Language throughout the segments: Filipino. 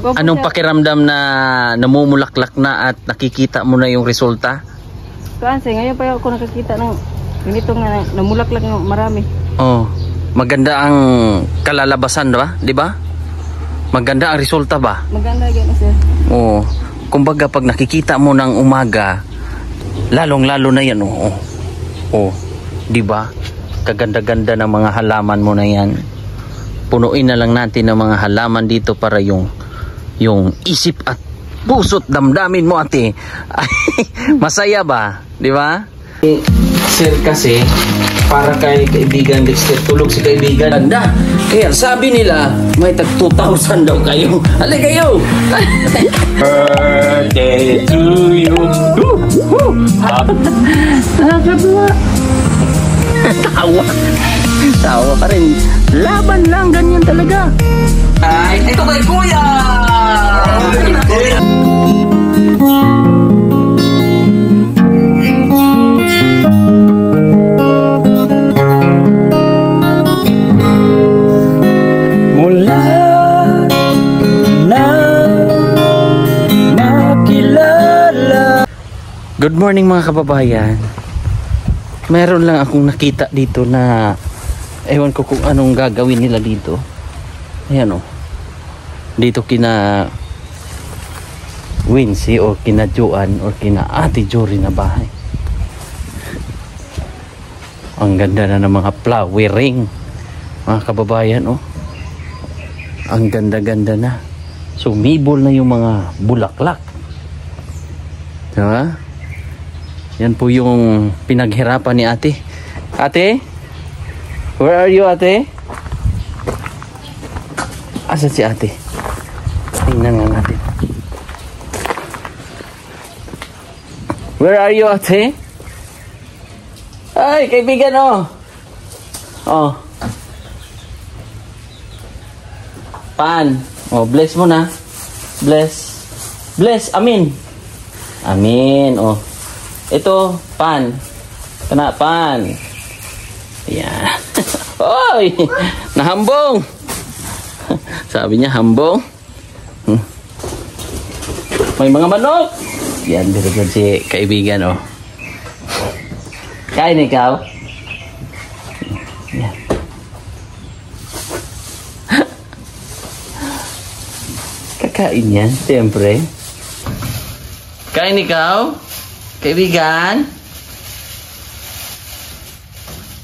Anong pakiramdam na namumulaklak na at nakikita mo na yung resulta? Kasi ngayon pa ako nakakita ng ganito nga namulaklak ng marami. Oh, maganda ang kalalabasan ba? Di ba? Maganda ang resulta ba? Maganda ganun sir. Oo. Kumbaga pag nakikita mo ng umaga, lalong-lalo na yan. Oo. Oh, di ba? Kaganda-ganda ng mga halaman mo na yan. Punuin na lang natin ng mga halaman dito para yung isip at puso't damdamin mo ate. Masaya ba? Di ba? Sir kasi para kay kaibigan Dexter, tulog si kaibigan. Ganda. Kaya sabi nila may tag 2,000 daw kayo. Halika kayo. Birthday to you. Tawa pa rin. Laban lang, ganyan talaga. Ay, ito kay kuya. Mula na makilala. Good morning mga kababayan. Meron lang akong nakita dito na ewan ko kung anong gagawin nila dito. Ayan o. Dito kina Wincy o kina Joan o kina Ate Jory na bahay. Ang ganda na ng mga flowering. Mga kababayan o. Ang ganda-ganda na. Sumibol na yung mga bulaklak. Diba? Yan po yung pinaghirapan ni ate. Ate? Where are you, ate? Asan si ate? Tingnan nga natin. Where are you, ate? Ay, kaibigan, oh. Oh. Pan. Oh, bless mo na. Bless. Bless, amin. Amin, oh. Ito, pan. Kana, pan. Ayan. Oy! Nahambong! Sabi niya, hambong. May mga manok! Yan, dito si kaibigan, oh. Kain ikaw? Yan. Kakain yan, siyempre. Kain ikaw? Kaibigan?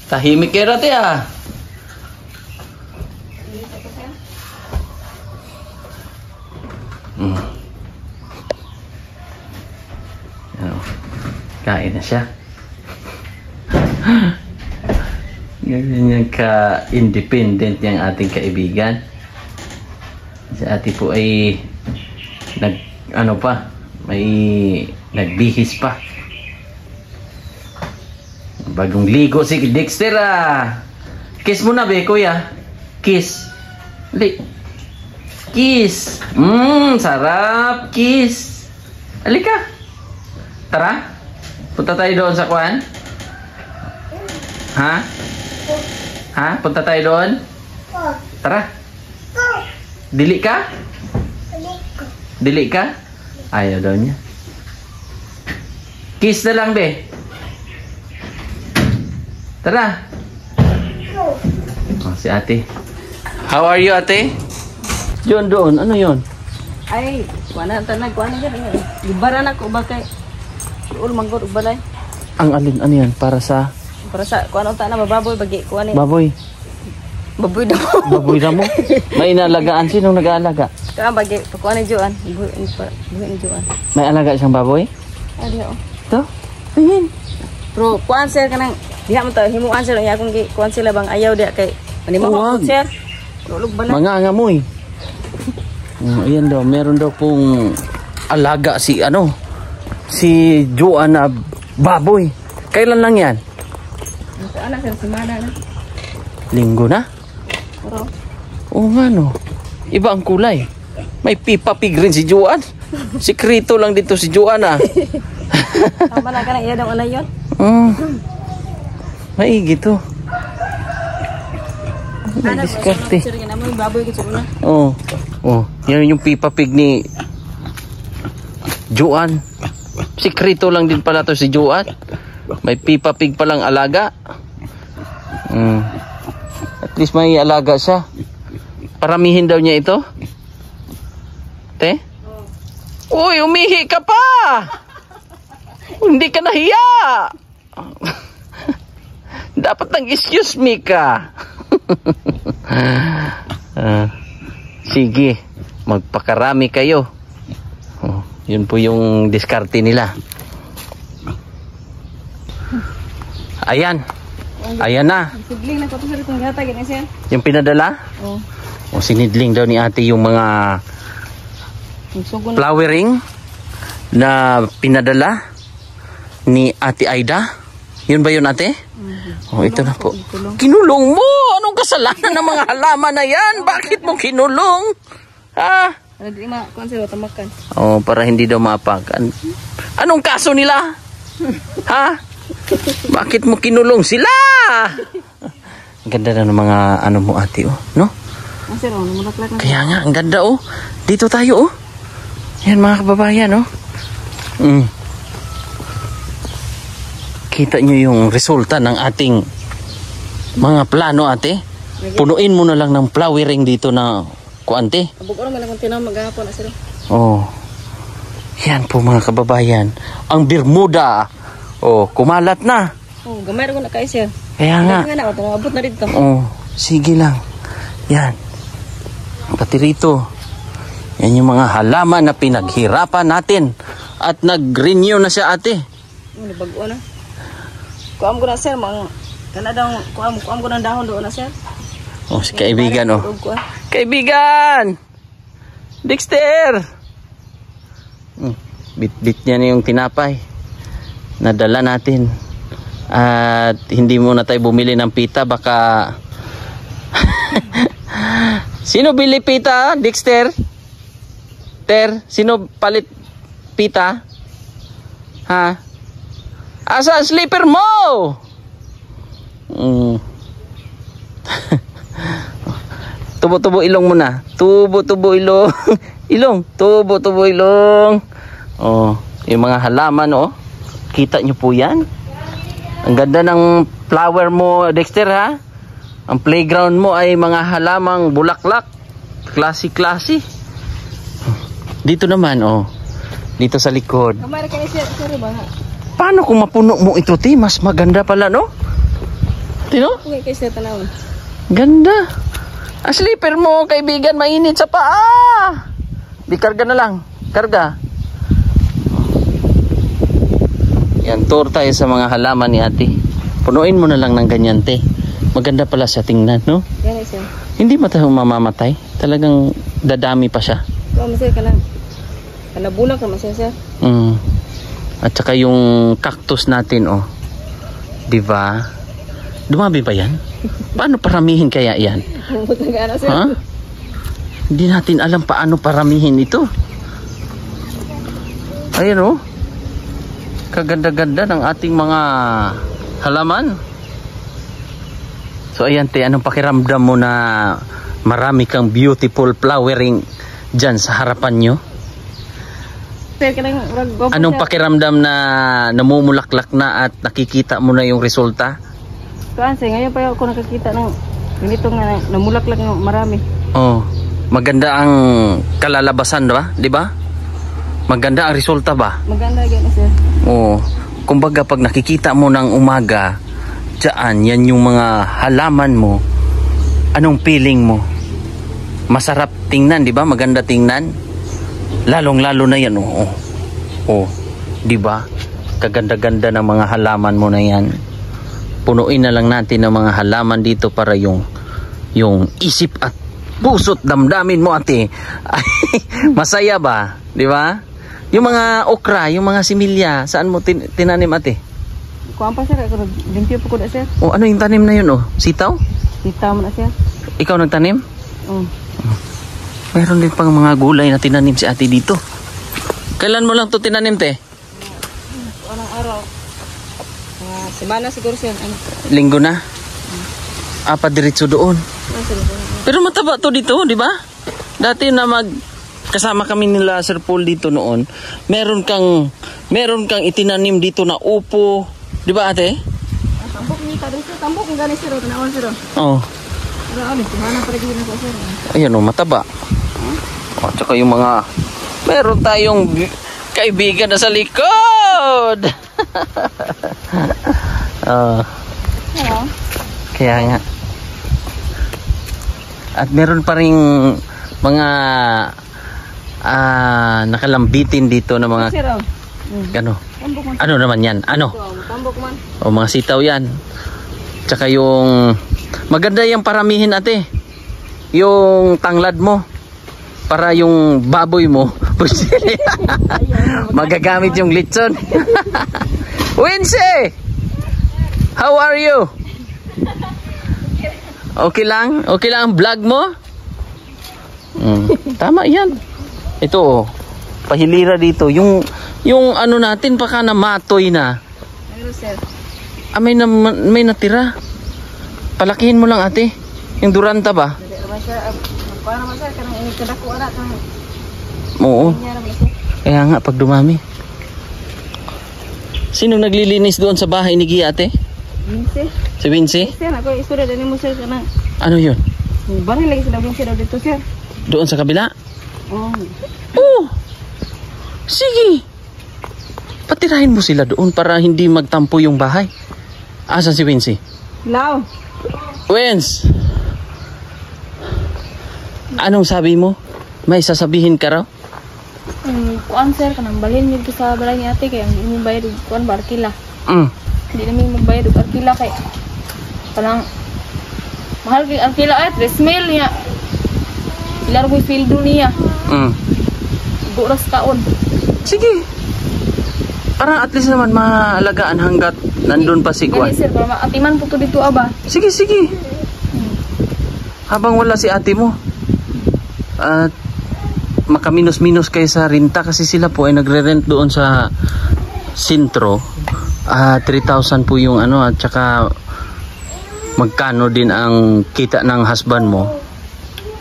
Tahimik kayo rati ah. Kain na siya. Ganyan yung ka-independent yung ating kaibigan. Si ate po ay may nagbihis pa. Bagong ligo si Dexter ah. Kiss mo na be kuya. Kiss. Kiss. Sarap. Kiss. Halika. Tara. Punta tayo doon sa kwan. Ha? Ha? Punta tayo doon? Tara. Dili ka? Dili ka? Ayaw daw niya. Kiss na lang be. Tara. Oh, si ate. How are you, ate? Doon. Ano yon? Ay, kuana tanag kuana gyud. Libaran ako ba kay ul manggod og balay. Ang alin ano yan para sa kuana ta na baboy bagi kuani. Baboy. Baboy daw. Baboy daw mo. May inalagaan sinong nag-aalaga? Kaya bagi kuani Joan. Buhi ni Joan. May alaga siyang baboy? Ay, oh. To? Tingin. Pero kuan sir kanang diha mo ta himuan sir ya kung kuan sila bang ayaw dia kay manimo ko sir. Lulog balay. Mga angamoy. Ayan daw, meron daw pong alaga si Joan na baboy. Kailan lang yan? Anak sa semana na. Linggo na? Oo. Oo nga no. Iba ang kulay. May Peppa Pig rin si Joan. Sikrito lang dito si Joan ah. Tama na ka na iya daw anay yun. Maigi to. Diskarte. Sir, ganun mo yung baboy ko sa una. Oh. Oh, yan yung Peppa Pig ni Joan. Sikreto lang din pala to si Joan. May Peppa Pig palang alaga. At least may alaga siya. Paramihin daw niya ito. Te? Uy, umihi ka pa! Hindi ka nahiya! Dapat nang excuse me ka. Sige, magpakarami kayo. Yun po yung diskarte nila. Ayan. Ayan na. Sidling na ko to sir itong gata ganyan sir. Yung pinadala? Oh. O sinidling daw ni ate yung mga flowering na pinadala ni Ate Aida. Yun ba yun ate? Oh, ito na po. Kinulong mo! Anong kasalanan ng mga halaman na yan? Bakit mo kinulong? Ha? Hindi kuan sir tamakan. Oh, para hindi daw maapakan. Anong kaso nila? Ha? Bakit mo kinulong sila? Ang ganda na ng mga ano mo ate oh, no? Sir, namulaklak na. Kaya nga, ang ganda oh. Dito tayo oh. Yan mga kababayan oh. Kita nyo yung resulta ng ating mga plano ate. Punuin mo na lang ng flowering dito na kuante. Abog oras man lang tinaw maghapon na sir. Oh. Yan po mga kababayan. Ang Bermuda. Oh, kumalat na. Oh, gamay ra ko na kay sir. Kaya nga. Nga na abot na dito. Oh, sige lang. Yan. Pati rito. Yan yung mga halaman na pinaghirapan natin. At nag-renew na siya ate. Bago na. Kuam ko na sir, kana daw kuam ko ng dahon doon na sir. Oh, si kaibigan oh. Kaibigan! Dexter! Bit-bit niya na yung tinapay. Nadala natin. At hindi muna tayo bumili ng pita, baka sino bili pita, Dexter? Sino palit pita? Ha? Asa ang sleeper mo? Tubo-tubo ilong muna. Tubo-tubo ilong. Ilong. Tubo-tubo ilong. Oh, yung mga halaman oh. Kita nyo po yan? Ang ganda ng flower mo, Dexter ha? Ang playground mo ay mga halamang bulaklak. Klase-klase. Dito naman oh. Dito sa likod. Kamara kay sir, sorry ba nga? Paano kung mapuno mo ito, ti? Mas maganda pala, no? Tino? Okay, kay sir tanawon. Ganda. Ang sleeper mo, kaibigan, mainit sa paa. Di karga na lang. Karga. Yan, tour tayo sa mga halaman ni ate. Punuin mo na lang ng ganyan, te. Maganda pala siya tingnan, no? Yan sir. Hindi ba tayo mamamatay? Talagang dadami pa siya. Kuam sir kana. Kana bulak naman sir. At saka yung cactus natin, oh. Diba? Dumami ba yan? Paano paramihin kaya yan? Ha? Hindi natin alam paano paramihin ito. Ayan, oh. Kaganda-ganda ng ating mga halaman. So, ayan, te. Anong pakiramdam mo na marami kang beautiful flowering dyan sa harapan nyo? Anong pakiramdam na namumulaklak na at nakikita mo na yung resulta? Kuan sir, ngayon pa ako nakakita ng ganito nga namulaklak ng marami. Oh, maganda ang kalalabasan ba? 'Di ba? Maganda ang resulta ba? Maganda ganun sir. Oh, kumbaga pag nakikita mo ng umaga, diyan yan yung mga halaman mo. Anong feeling mo? Masarap tingnan, 'di ba? Maganda tingnan. Lalong-lalo na yan, oh. Oh, 'di ba? Kaganda-ganda ng mga halaman mo na yan. Punuin na lang natin ng mga halaman dito para yung isip at puso't damdamin mo, ate. Masaya ba? 'Di ba? Yung mga okra, yung mga similya, saan mo tinanim, ate? Kuan pa sir, ako limpyo po ko da sir. Oh, ano yung tanim na yun, oh? Sitaw? Sitaw mo na sir. Ikaw nagtanim? Oo. Meron din pang mga gulay na tinanim si ate dito. Kailan mo lang to tinanim, te? Anong araw? Semana siguro sir. Linggo na? Diretso doon. Oh, sir. Pero mataba to dito, di ba? Dati na kasama kami nila Sir Paul dito noon. Meron kang itinanim dito na upo, di ba ate? Tambok ni kadang sir, tambok ng ganis sir, tanawan sir. Oh. Pero ano, kumana pa rin ko sir. Ayan o, mataba. Oh, tsaka yung mga meron tayong kaibigan na sa likod. Hello. Kaya nga. At meron pa ring mga nakalambitin dito na mga Sir, ano naman yan? Ano? tambok man. O mga sitaw yan. Tsaka yung maganda yung paramihin ate. Yung tanglad mo. Para yung baboy mo magagamit yung litson. Wincy! How are you? Okay lang? Okay lang ang vlog mo? Tama yan. Ito oh. Pahilira dito. Yung ano natin baka namatoy na. Ano sir? May natira. Palakihin mo lang ate. Yung duranta ba? Paano naman sir? Kanang kadako anak. Oo. Kaya nga pag dumami. Sino naglilinis doon sa bahay ni Gia ate? Sir. Si Vinci? Sir, ako istorya din mo sir kanang. Ano yun? Bari lagi sila Vinci daw dito sir. Doon sa kabila? Oh. Oh! Sige! Patirahin mo sila doon para hindi magtampo yung bahay. Asan si Vinci? Lao. Wins! Anong sabi mo? May sasabihin ka raw? Kuan sir, kanang balhin dito sa balay ni ate kaya hindi bayad og kuan barkila. Hindi namin magbayad og arkila kay parang mahal kay arkila ay 3,000 niya. Ilar ko fildo niya. Buras taon. Sige. Para at least naman maalagaan hanggat nandun pa si Kwan. Gani sir, para maatiman po to dito aba. Sige, sige. Habang wala si ate mo. At makaminos-minos kayo sa renta kasi sila po ay nagre-rent doon sa sentro. 3,000 po yung ano at saka magkano din ang kita ng husband mo?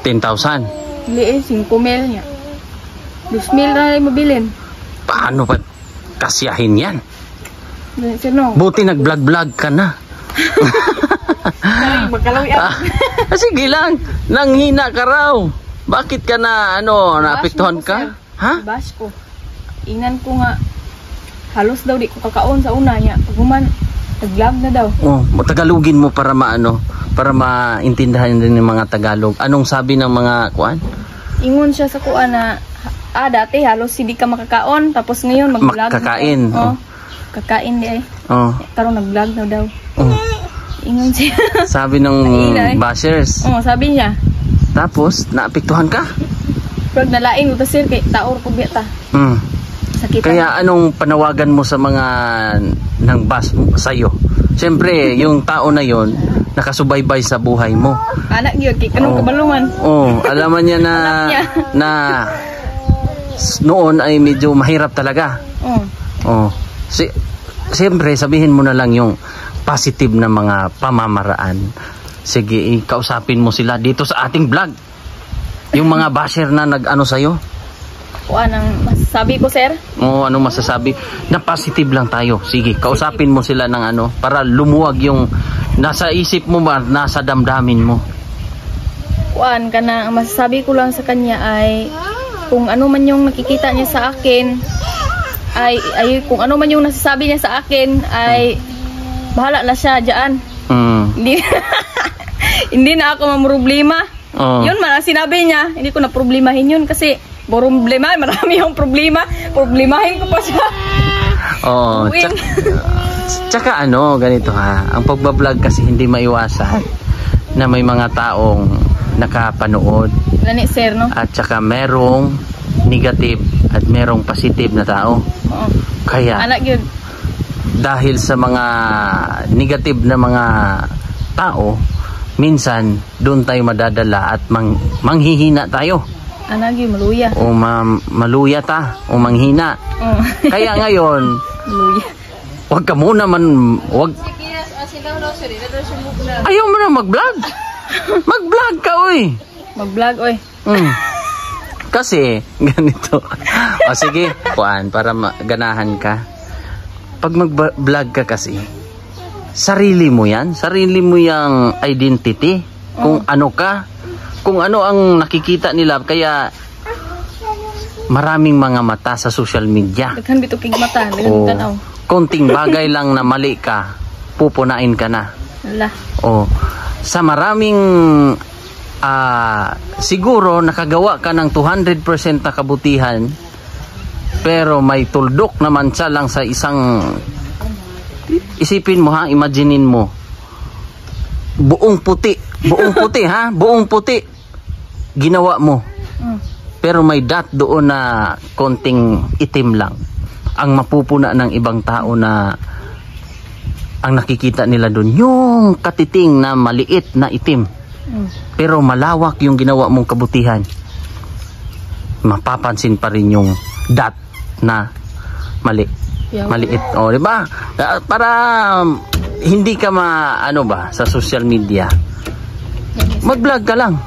10,000. Hindi 5,000 niya. 2,000 na mabilin. Paano pa kasyahin yan? Sir no. Buti nag-vlog-vlog ka na. Magkalawi Sige lang, nanghina ka raw. Bakit ka na naapektuhan ka? Ha? Bash ko. Ingnan ko nga halos daw di ko kakaon sa una niya. Pagkuman nag-vlog na daw. Oh, tagalogin mo para para maintindihan din ng mga Tagalog. Anong sabi ng mga kuan? Ingon siya sa kuan na dati halos hindi ka makakaon tapos ngayon mag-vlog. Makakain. Oh. Kakain di ay. Oh. Karon nag-vlog na daw. Oh. Ingon siya. Sabi ng bashers. Oh, sabi niya. Tapos naapektuhan ka? Pag nalaing mo sir kay taor ko biya ta. Sakitan. Kaya anong panawagan mo sa mga ng bus sa'yo? Siyempre, yung tao na yon nakasubaybay sa buhay mo. Anak yun, kay kanong kabalungan. Oh, alaman niya na noon ay medyo mahirap talaga. Oh. Siyempre, sabihin mo na lang yung positive na mga pamamaraan. Sige, kausapin mo sila dito sa ating vlog. Yung mga basher na nag-ano sa'yo. Anong masasabi ko, sir? Oo, anong masasabi? Na positive lang tayo. Sige, kausapin mo sila ng para lumuwag yung nasa isip mo ba, nasa damdamin mo. Ang masasabi ko lang sa kanya ay kung ano man yung nakikita niya sa akin ay kung ano man yung nasasabi niya sa akin ay bahala na siya diyan. Hindi na ako mamroblema. Yun man ang sinabi niya. Hindi ko na problemahin yun kasi problema, marami yung problema. Problemahin ko pa siya. Tsaka ganito ha. Ang pagbablog kasi hindi maiwasan na may mga taong nakapanood. Lani sir, no? At tsaka merong negative at merong positive na tao. Kaya anak yun. Dahil sa mga negative na mga tao, minsan doon tayo madadala at manghihina tayo. Anak yun, maluya. O maluya ta, o manghina. Kaya ngayon, maluya. wag ka muna Ayaw mo na mag-vlog. Mag-vlog ka, oy. Mag-vlog, oy. Kasi, ganito. O sige, kuan, para ganahan ka. Pag mag-vlog ka kasi, sarili mo yan. Sarili mo yung identity. Kung ano ka. Kung ano ang nakikita nila. Kaya, maraming mga mata sa social media. Daghan bitukig mata. Daghan tanaw. Konting bagay lang na mali ka, pupunain ka na. Wala. Sa maraming siguro nakagawa ka ng 200% na kabutihan, pero may tuldok naman siya lang sa isang, isipin mo ha, imaginein mo, buong puti ha, buong puti ginawa mo, pero may dot doon na konting itim lang ang mapupuna ng ibang tao, na ang nakikita nila doon yung katiting na maliit na itim, pero malawak yung ginawa mong kabutihan. Mapapansin pa rin yung dot na maliit. Di ba? Para hindi ka sa social media, mag-vlog ka lang.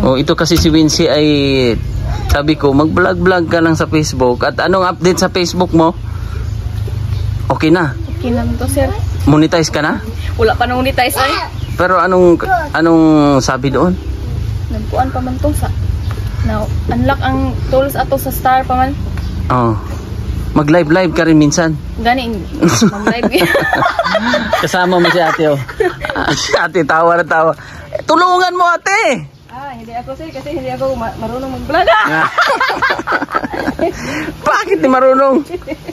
Ito kasi si Wincy ay sabi ko, mag-vlog ka lang sa Facebook. At anong update sa Facebook mo? Okay na? Okay na to, sir. Monetize ka na? Wala pa nang monetize ay. Pero anong sabi doon? Nagkuan pa man to sa unlock ang tools ato sa star pa man. Mag-live ka rin minsan. Gani mag-live. Kasama mo si ate, si ate tawa na tawa. Tulungan mo, ate. Hindi ako, sir, kasi hindi ako marunong mag-vlog. Bakit di marunong?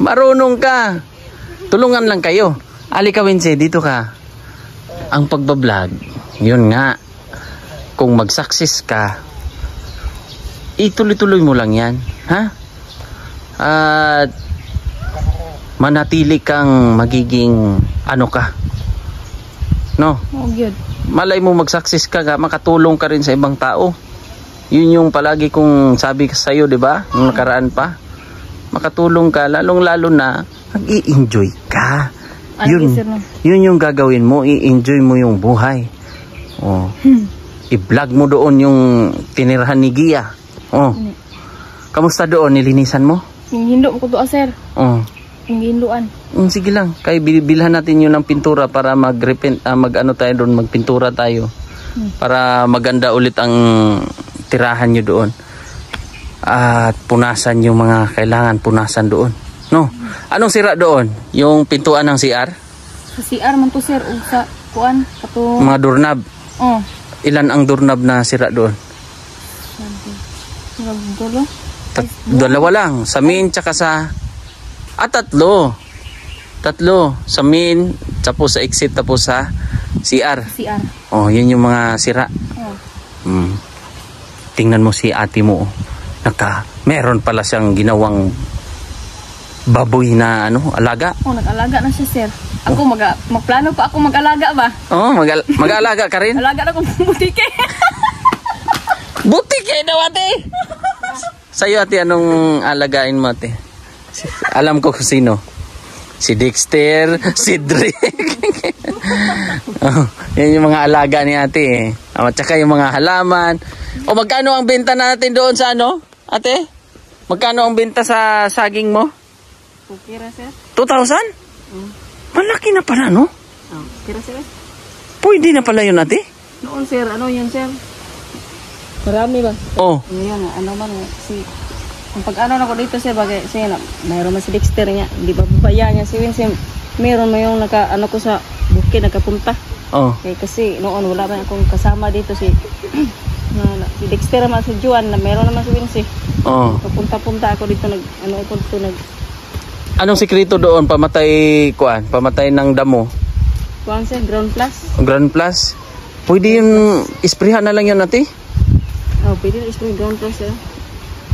Marunong ka. Tulungan lang kayo. Ali ka, Wincy, dito ka. Ang pagbablog, yun nga, kung mag-success ka, ituloy-tuloy mo lang yan. Ha? At manatili kang magiging ka. No? Good. Malay mo mag-success ka, makatulong ka rin sa ibang tao. Yun yung palagi kong sabi sa'yo, di ba? Nung nakaraan pa. Makatulong ka, lalong-lalo na mag-i-enjoy ka. Yun yung gagawin mo, i-enjoy mo yung buhay. I-vlog mo doon yung tinirahan ni Gia. Kamusta doon? Nilinisan mo? Yung hindo ko doon, sir. Yung hinduan. Sige lang. Kaya bilhan natin yun ng pintura para tayo doon, magpintura tayo. Para maganda ulit ang tirahan nyo doon. At punasan yung mga kailangan punasan doon. No? Anong sira doon? Yung pintuan ng CR? Sa CR man to, sir. Sa kuan. Mga doorknob? Ilan ang doorknob na sira doon? Dalawa lang. Sa main tsaka sa... tatlo. Sa main, tapos sa exit, tapos sa CR. Yun yung mga sira. Tingnan mo si ate mo. Meron pala siyang ginawang baboy na alaga. Nag-alaga na siya, sir. Ako magplano pa ako mag-alaga ba? Mag-alaga ka rin? Alaga na kong butike. Butike daw, ate. Sa'yo, ate, anong alagain mo, ate? Alam ko kung sino. Si Dexter, si Drake. Yan yung mga alaga ni ate. At saka yung mga halaman. Magkano ang benta natin doon sa ate? Magkano ang benta sa saging mo? Kira, sir. 2,000? Malaki na pala, no? Kira, sir. Pwede na pala yun, ate? Noon, sir. Yan, sir? Marami ba? Yan, man, ang pag-ano na ko dito, sir, bagay, siya na, mayroon man si Dexter niya, hindi ba babaya niya si Wincy, mayroon mo yung ko sa bukid, nakapunta. Kasi noon, wala ba akong kasama dito si Dexter naman, si Juan, na mayroon naman si Wincy. Papunta-punta ako dito, Anong sikreto doon? Pamatay ng damo? Kuan, sir, ground plus. Ground plus? Pwede yung isprihan na lang yun, ate? Pwede na ispray ground plus, sir.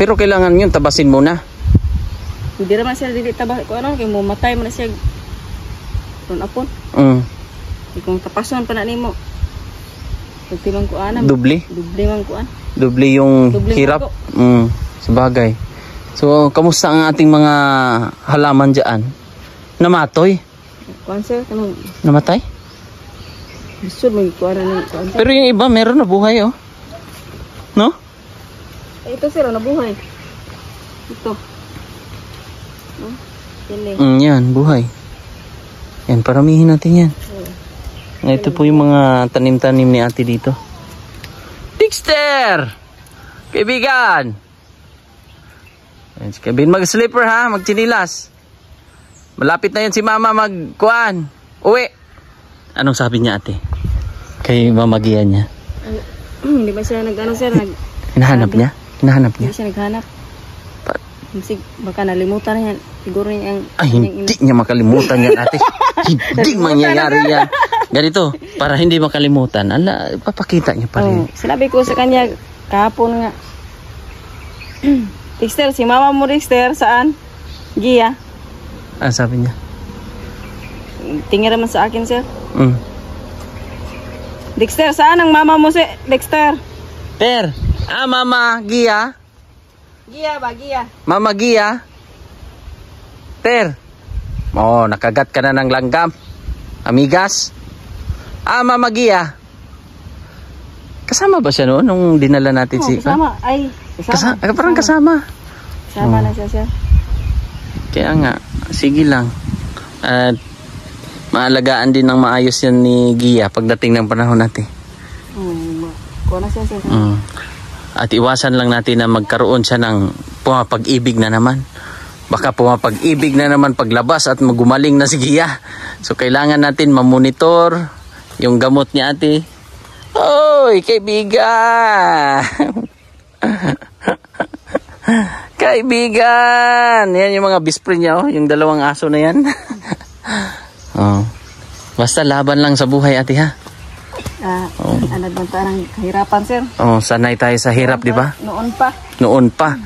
Pero kailangan yun, tabasin muna. Hindi naman siya dili tabas. Kung kaya mamatay mo na siya. Ron apon. Kung tapason pa na ni mo. Pagti man kuan. Dubli man kuan. Dubli yung hirap. Sabagay. So, kamusta ang ating mga halaman dyan? Namatoy? Kuan, sir? Namatay? Gusto mo ikuha na ng kuan. Pero yung iba meron na buhay oh. No? Ito sir, nabuhay. Ito. Pili. Yan, buhay. Yan, paramihin natin yan. Ito po yung mga tanim-tanim ni ate dito. Dexter! Kaibigan! Yan, si Kevin mag-slipper ha, mag-chinilas. Malapit na yan si mama mag-kuan. Uwi! Anong sabi niya ate? Kay mamagian niya. Hindi ba siya nag-ano sir? Hinahanap niya? Hinahanap niya? Hindi siya naghanap. Baka nalimutan na yan. Siguro niya ang... Ay, hindi niya makalimutan yan ate. Hindi mangyayari yan. Ganito, para hindi makalimutan. Ala, papakita niya pa rin. Sinabi ko sa kanya kahapon nga. Dexter, si mama mo Dexter, saan? Gia. Ah, sabi niya? Tingin naman sa akin sir. Mm. Dexter, saan ang mama mo si Dexter? Per, mama Gia. Gia ba, Gia? Mama Gia. Per. Oh, nakagat ka na ng langgam. Amigas. Mama Gia. Kasama ba siya noon nung dinala natin si... Kasama. Ay, kasama. Parang kasama. Kasama na siya siya. Kaya nga, sige lang. At maalagaan din ng maayos yan ni Gia pagdating ng panahon natin. Kuha na siya siya. At iwasan lang natin na magkaroon siya ng pumapag-ibig na naman. Baka pumapag-ibig na naman paglabas at magumaling na si Gia. So kailangan natin mamonitor yung gamot niya ate. Oy, kaibigan! Kaibigan! Yan yung mga bispre niya, oh. Yung dalawang aso na yan. Oh. Basta laban lang sa buhay ate ha. Ano bang parang kahirapan sir? Oh, sanay tayo sa hirap, di ba? Noon pa. Noon pa.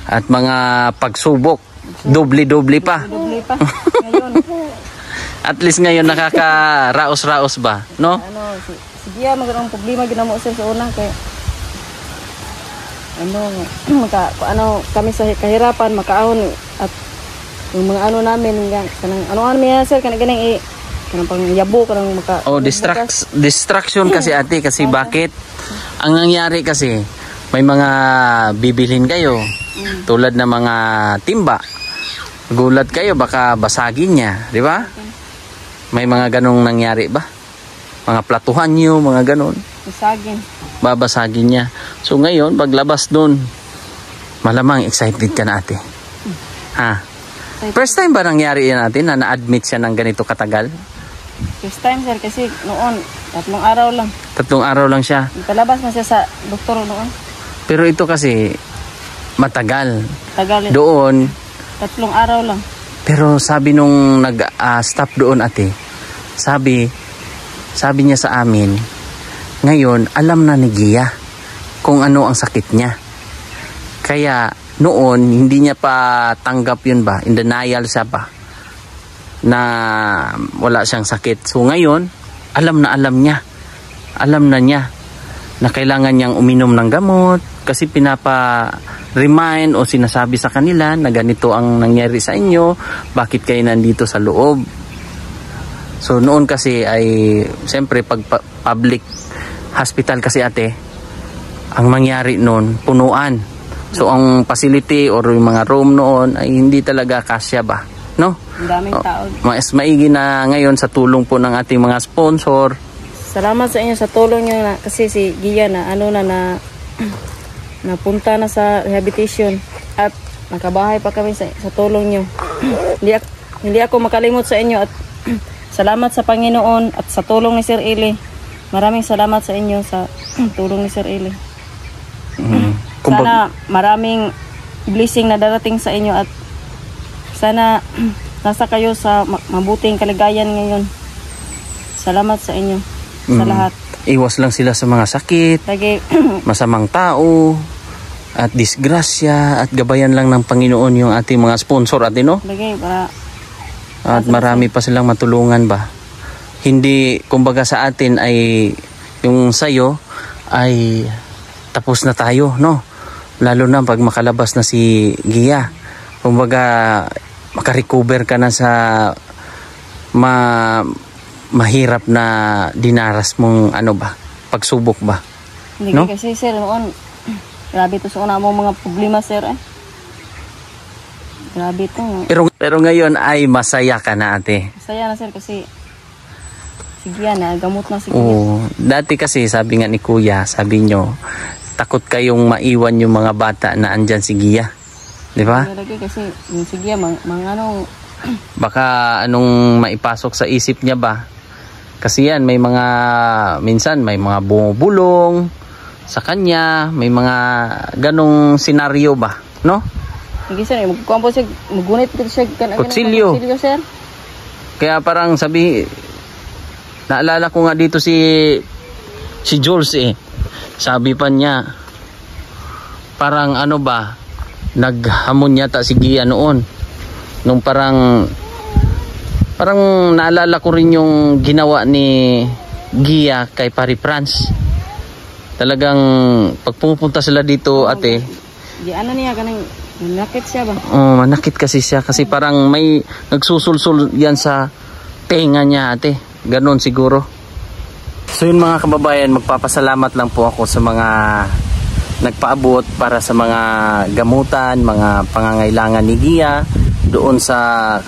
At mga pagsubok, doble-doble pa. Doble pa. Ngayon. At least ngayon nakaka-raos-raos ba, no? Ano, si Gia magkaroon problema ginamo sir sa una kay kami sa kahirapan makaahon at yung mga ano namin kanang ano niya sir kanang kanang pang yabo kanang distraction kasi ate kasi bakit ang nangyari kasi may mga bibilhin kayo tulad ng mga timba, gulat kayo baka basagin niya, di ba? May mga ganong nangyari ba? Mga platuhan niyo, mga ganon. Babasagin niya. So ngayon, paglabas doon, malamang excited ka na ate. Ha? First time ba nangyari yan natin na na-admit siya ng ganito katagal? First time sir kasi noon, 3 araw lang. 3 araw lang siya. Palabas na siya sa doktor noon. Pero ito kasi, matagal. Tagal. Doon. 3 araw lang. Pero sabi nung nag-stop doon ate, sabi niya sa amin, ngayon alam na ni Gia kung ano ang sakit niya. Kaya noon hindi niya pa tanggap yun ba, in denial siya ba na wala siyang sakit. So ngayon alam niya na kailangan niyang uminom ng gamot kasi pinapa-remind o sinasabi sa kanila na ganito ang nangyari sa inyo, bakit kayo nandito sa loob. So noon kasi ay siyempre pag public hospital kasi ate, ang mangyari noon punuan. So ang facility or yung mga room noon ay hindi talaga kasya ba, no? Ang daming tao. Mas maigi na ngayon sa tulong po ng ating mga sponsor. Salamat sa inyo sa tulong niyo na kasi si Gia na napunta na sa rehabilitation at nakabahay pa kami sa tulong niyo. Hindi ako makalimot sa inyo at salamat sa Panginoon at sa tulong ni Sir Eli. Maraming salamat sa inyo sa tulong ni Sir Eli. Sana maraming blessing na darating sa inyo at sana nasa kayo sa mabuting kaligayan ngayon. Salamat sa inyo sa lahat. Iwas lang sila sa mga sakit, masamang tao, at disgrasya, at gabayan lang ng Panginoon yung ating mga sponsor at at marami pa silang matulungan ba. Hindi, kumbaga sa atin ay yung sayo ay tapos na tayo, no? Lalo na pag makalabas na si Gia. Kumbaga makarecover ka na sa mahirap na dinaras mong ano ba, pagsubok ba? Hindi No? kasi sir, noon, grabe to sa una mong mga problema sir eh. Grabe to. Pero ngayon ay masaya ka na, ate. Saya na sir kasi sige yan, gamot na sige. Oo. Dati kasi sabi nga ni Kuya, sabi nyo, takot kayong maiwan yung mga bata na andyan si Gia. Di ba? Lagi kasi yung sige mga ano, Baka anong maipasok sa isip niya ba? Kasi yan, may mga, minsan may mga bumubulong sa kanya, may mga ganong senaryo ba? No? sige sir, magkuhan po siya, magunit ko siya. Kutsilyo. Kutsilyo sir. Kaya parang sabi, naalala ko nga dito si Jules eh. Sabi pa niya, parang ano ba, naghamon yata si Gia noon. Nung parang naalala ko rin yung ginawa ni Gia kay Pari Franz. Talagang pag pupunta sila dito, ate. Di ano niya, kanang manakit siya ba? Oh, manakit kasi siya. Kasi parang may nagsusulsul yan sa tenga niya, ate. Ganon siguro. So yun mga kababayan, magpapasalamat lang po ako sa mga nagpaabot para sa mga gamutan, mga pangangailangan ni Gia doon sa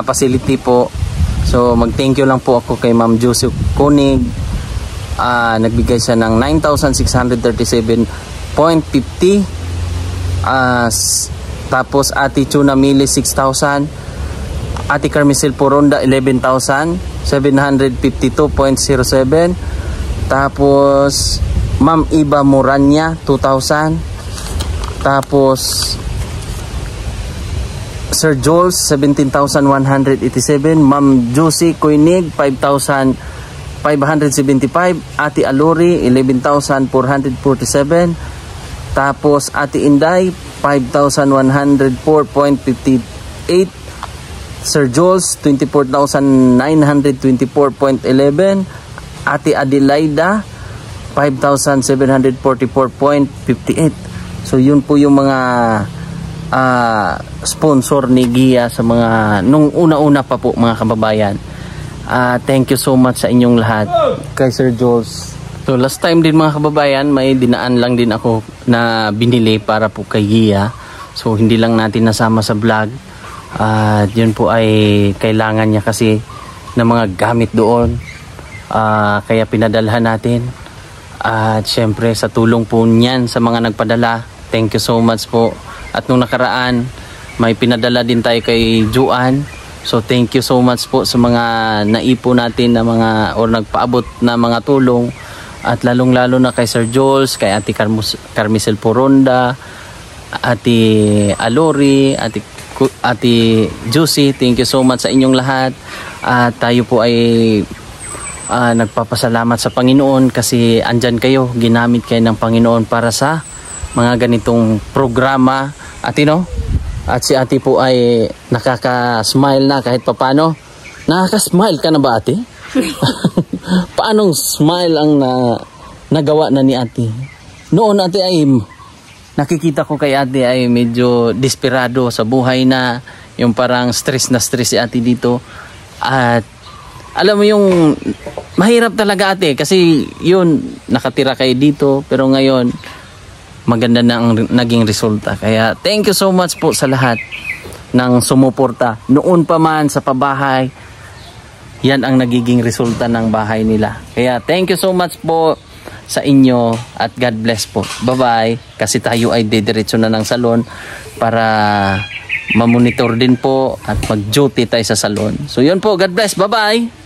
facility po. So mag-thank you lang po ako kay Ma'am Josie Konig. Nagbigay siya ng 9,637.50. Tapos Ate Chuna Mili 6,000. Ate Carmicel Poronda 11,752.07. Tapos Ma'am Iba Moranya 2,000. Tapos Sir Jules 17,187. Ma'am Josie Koinig 5,575. Ate Alori 11,447. Tapos Ate Inday 5,104.58. Sir Jules 24,924.11. Ate Adelaida 5,744.58. So yun po yung mga sponsor ni Gia sa mga nung una-una pa po mga kababayan. Thank you so much sa inyong lahat kay Sir Jules. So last time din mga kababayan, may dinaan lang din ako na binili para po kay Gia. So hindi lang natin nasama sa vlog. Yun po ay kailangan niya kasi ng mga gamit doon. Kaya pinadalhan natin. At syempre sa tulong po niyan sa mga nagpadala, thank you so much po. At nung nakaraan, may pinadala din tayo kay Juan. So thank you so much po sa mga naipo natin na mga or nagpaabot na mga tulong. At lalong-lalo na kay Sir Jules, kay Ate Carmicel Poronda, Ate Alori, Ate Josie, thank you so much sa inyong lahat. Tayo po ay nagpapasalamat sa Panginoon kasi andyan kayo, ginamit kayo ng Panginoon para sa mga ganitong programa, ate no? At si ate po ay nakaka-smile na kahit papano. Nakaka-smile ka na ba, ate? Paanong smile ang nagawa na ni ate? Noon ate ay nakikita ko kay ate ay medyo desperado sa buhay na, yung parang stress na stress si ate dito. At alam mo yung mahirap talaga ate kasi yun, nakatira kayo dito pero ngayon maganda na ang naging resulta. Kaya thank you so much po sa lahat ng sumuporta. Noon pa man sa pabahay, yan ang nagiging resulta ng bahay nila. Kaya thank you so much po sa inyo at God bless po. Bye-bye. Kasi tayo ay dediretso na ng salon para mamonitor din po at mag-duty tayo sa salon. So yun po, God bless. Bye-bye.